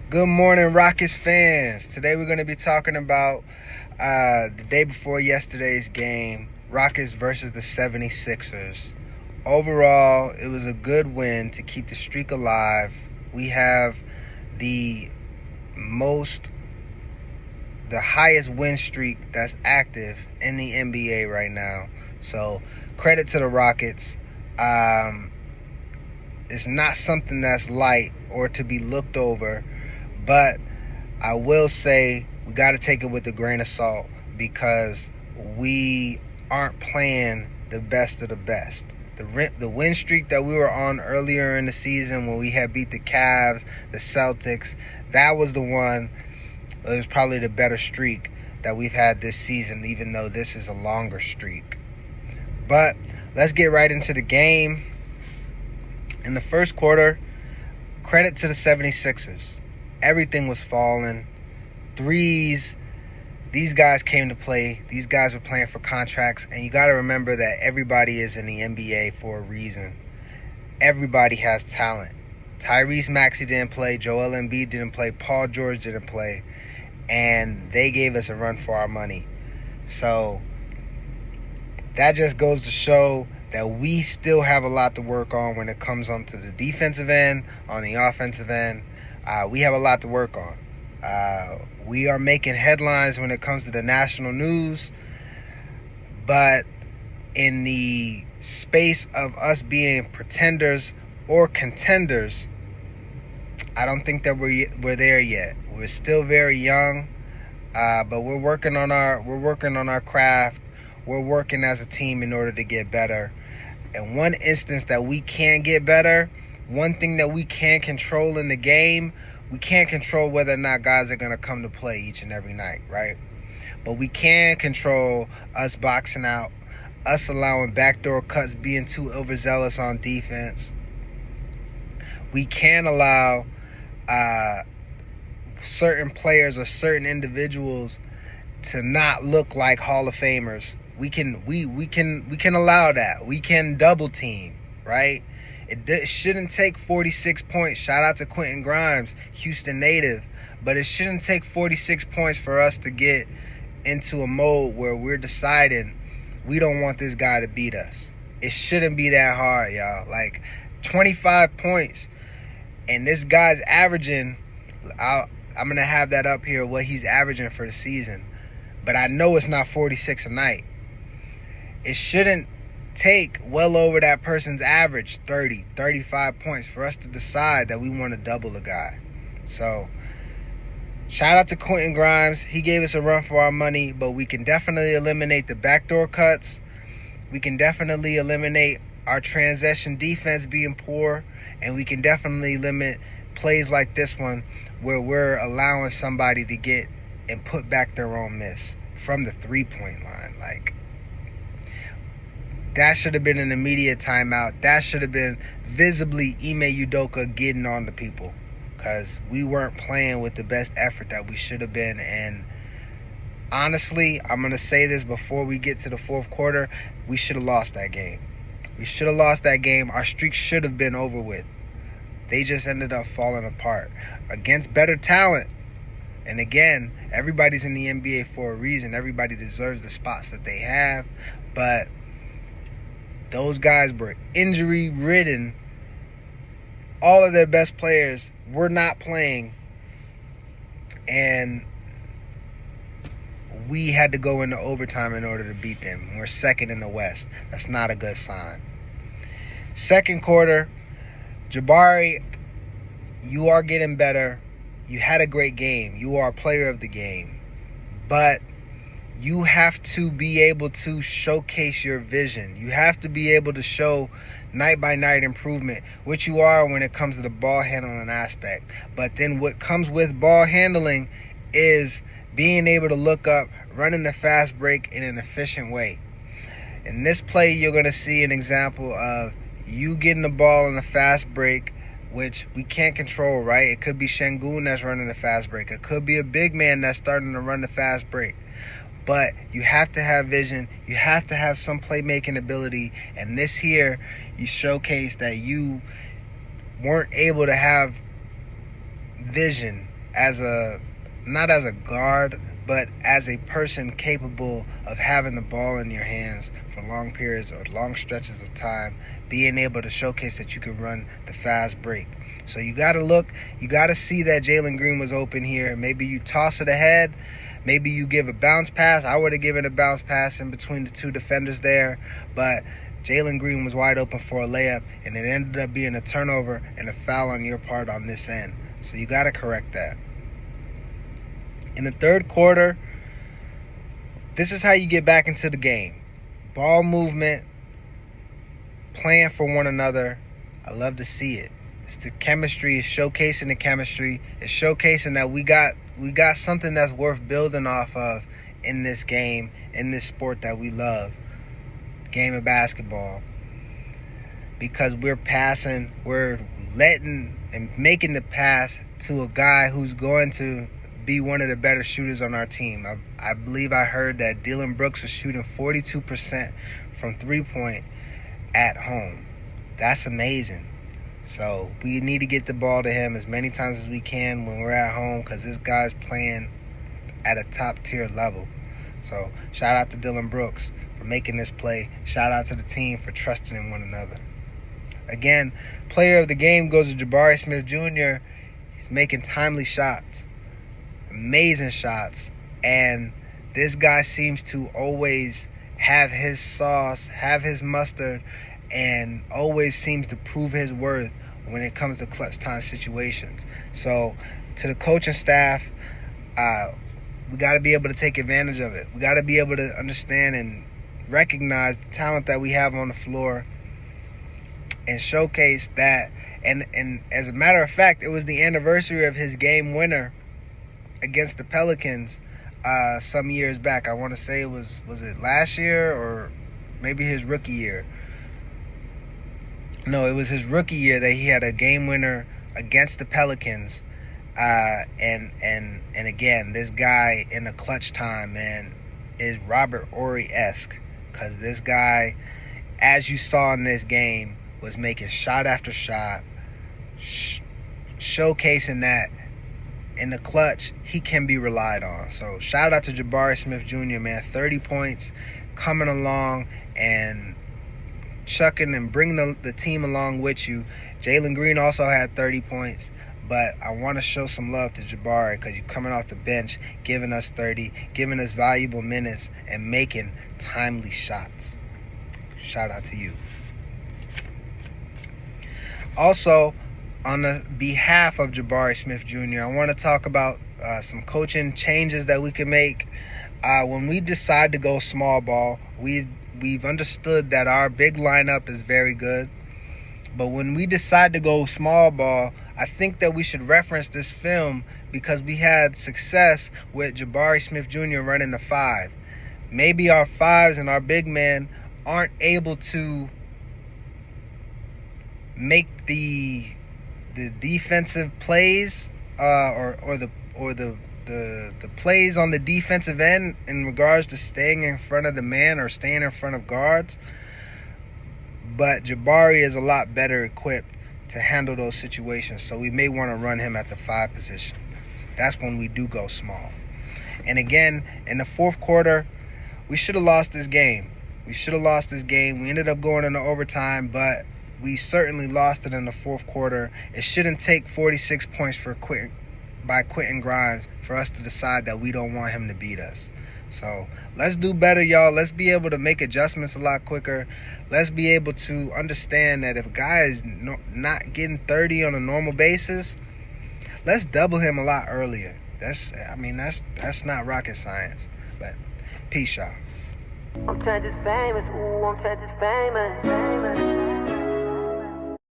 Good morning, Rockets fans. Today we're going to be talking about the day before yesterday's game, Rockets versus the 76ers. Overall, it was a good win to keep the streak alive. We have the highest win streak that's active in the NBA right now. So credit to the Rockets. It's not something that's light or to be looked over. But I will say we got to take it with a grain of salt because we aren't playing the best of the best. The win streak that we were on earlier in the season when we had beat the Cavs, the Celtics, that was the one. It was probably the better streak that we've had this season, even though this is a longer streak. But let's get right into the game. In the first quarter, credit to the 76ers. Everything was falling. Threes. These guys came to play. These guys were playing for contracts. And you got to remember that everybody is in the NBA for a reason. Everybody has talent. Tyrese Maxey didn't play. Joel Embiid didn't play. Paul George didn't play. And they gave us a run for our money. So that just goes to show that we still have a lot to work on when it comes onto the defensive end, on the offensive end. We have a lot to work on. We are making headlines when it comes to the national news, but in the space of us being pretenders or contenders, I don't think that we're there yet. We're still very young, but we're working on our craft. We're working as a team in order to get better. And one instance that we can get better, one thing that we can control in the game, we can't control whether or not guys are going to come to play each and every night, right? But we can control us boxing out, us allowing backdoor cuts, being too overzealous on defense. We can allow certain players or certain individuals to not look like Hall of Famers. We can allow that. We can double team, right? It shouldn't take 46 points. Shout out to Quentin Grimes, Houston native. But it shouldn't take 46 points for us to get into a mode where we're deciding we don't want this guy to beat us. It shouldn't be that hard, y'all. Like 25 points. And this guy's averaging, I'm going to have that up here, what he's averaging for the season. But I know it's not 46 a night. It shouldn't take well over that person's average, 30, 35 points, for us to decide that we want to double a guy. So, shout out to Quentin Grimes. He gave us a run for our money, but we can definitely eliminate the backdoor cuts. We can definitely eliminate our transition defense being poor, and we can definitely limit plays like this one where we're allowing somebody to get and put back their own miss from the three-point line. Like, that should have been an immediate timeout. That should have been visibly Ime Udoka getting on the people because we weren't playing with the best effort that we should have been. And honestly, I'm going to say this before we get to the fourth quarter, we should have lost that game. We should have lost that game. Our streak should have been over with. They just ended up falling apart against better talent. And again, everybody's in the NBA for a reason. Everybody deserves the spots that they have. But those guys were injury-ridden. All of their best players were not playing. And we had to go into overtime in order to beat them. We're second in the West. That's not a good sign. Second quarter, Jabari, you are getting better. You had a great game. You are a player of the game. But you have to be able to showcase your vision. You have to be able to show night-by-night improvement, which you are when it comes to the ball handling aspect. But then what comes with ball handling is being able to look up, running the fast break in an efficient way. In this play, you're going to see an example of you getting the ball in the fast break, which we can't control, right? It could be Şengün that's running the fast break. It could be a big man that's starting to run the fast break. But you have to have vision. You have to have some playmaking ability. And this here, you showcase that you weren't able to have vision not as a guard, but as a person capable of having the ball in your hands for long periods or long stretches of time, being able to showcase that you can run the fast break. So you got to see that Jalen Green was open here. Maybe you toss it ahead. Maybe you give a bounce pass. I would have given a bounce pass in between the two defenders there, but Jalen Green was wide open for a layup, and it ended up being a turnover and a foul on your part on this end. So you got to correct that. In the third quarter, this is how you get back into the game. Ball movement, playing for one another. I love to see it. It's the chemistry. It's showcasing the chemistry. It's showcasing that we got something that's worth building off of in this game, in this sport that we love, the game of basketball. Because we're passing, we're letting and making the pass to a guy who's going to be one of the better shooters on our team. I believe I heard that Dillon Brooks was shooting 42% from three-point at home. That's amazing. So we need to get the ball to him as many times as we can when we're at home, because this guy's playing at a top-tier level. So shout out to Dillon Brooks for making this play. Shout out to the team for trusting in one another. Again, player of the game goes to Jabari Smith Jr. He's making timely shots, amazing shots, and this guy seems to always have his sauce, have his mustard, and always seems to prove his worth when it comes to clutch time situations. So to the coaching staff, we got to be able to take advantage of it. We got to be able to understand and recognize the talent that we have on the floor and showcase that. And as a matter of fact, it was the anniversary of his game winner against the Pelicans some years back. I want to say was it last year or maybe his rookie year? No, it was his rookie year that he had a game winner against the Pelicans. And again, this guy in the clutch time, man, is Robert Horry-esque, because this guy, as you saw in this game, was making shot after shot, showcasing that in the clutch he can be relied on. So shout out to Jabari Smith Jr., man. 30 points, coming along and chucking and bringing the team along with you. Jalen Green also had 30 points, but I want to show some love to Jabari, because you're coming off the bench, giving us 30, giving us valuable minutes, and making timely shots. Shout out to you. Also, on the behalf of Jabari Smith Jr., I want to talk about some coaching changes that we can make. When we decide to go small ball, we've understood that our big lineup is very good. But when we decide to go small ball, I think that we should reference this film, because we had success with Jabari Smith Jr. running the 5. Maybe our 5s and our big men aren't able to make the defensive plays or the plays on the defensive end in regards to staying in front of the man or staying in front of guards. But Jabari is a lot better equipped to handle those situations, so we may want to run him at the 5 position. That's when we do go small. And again, in the fourth quarter, we should have lost this game. We ended up going into overtime, but we certainly lost it in the fourth quarter. It shouldn't take 46 points by Quentin Grimes for us to decide that we don't want him to beat us. So let's do better, y'all. Let's be able to make adjustments a lot quicker. Let's be able to understand that if a guy is not getting 30 on a normal basis, let's double him a lot earlier. That's not rocket science. But peace, y'all. I'm trying to famous, ooh, I'm trying to famous.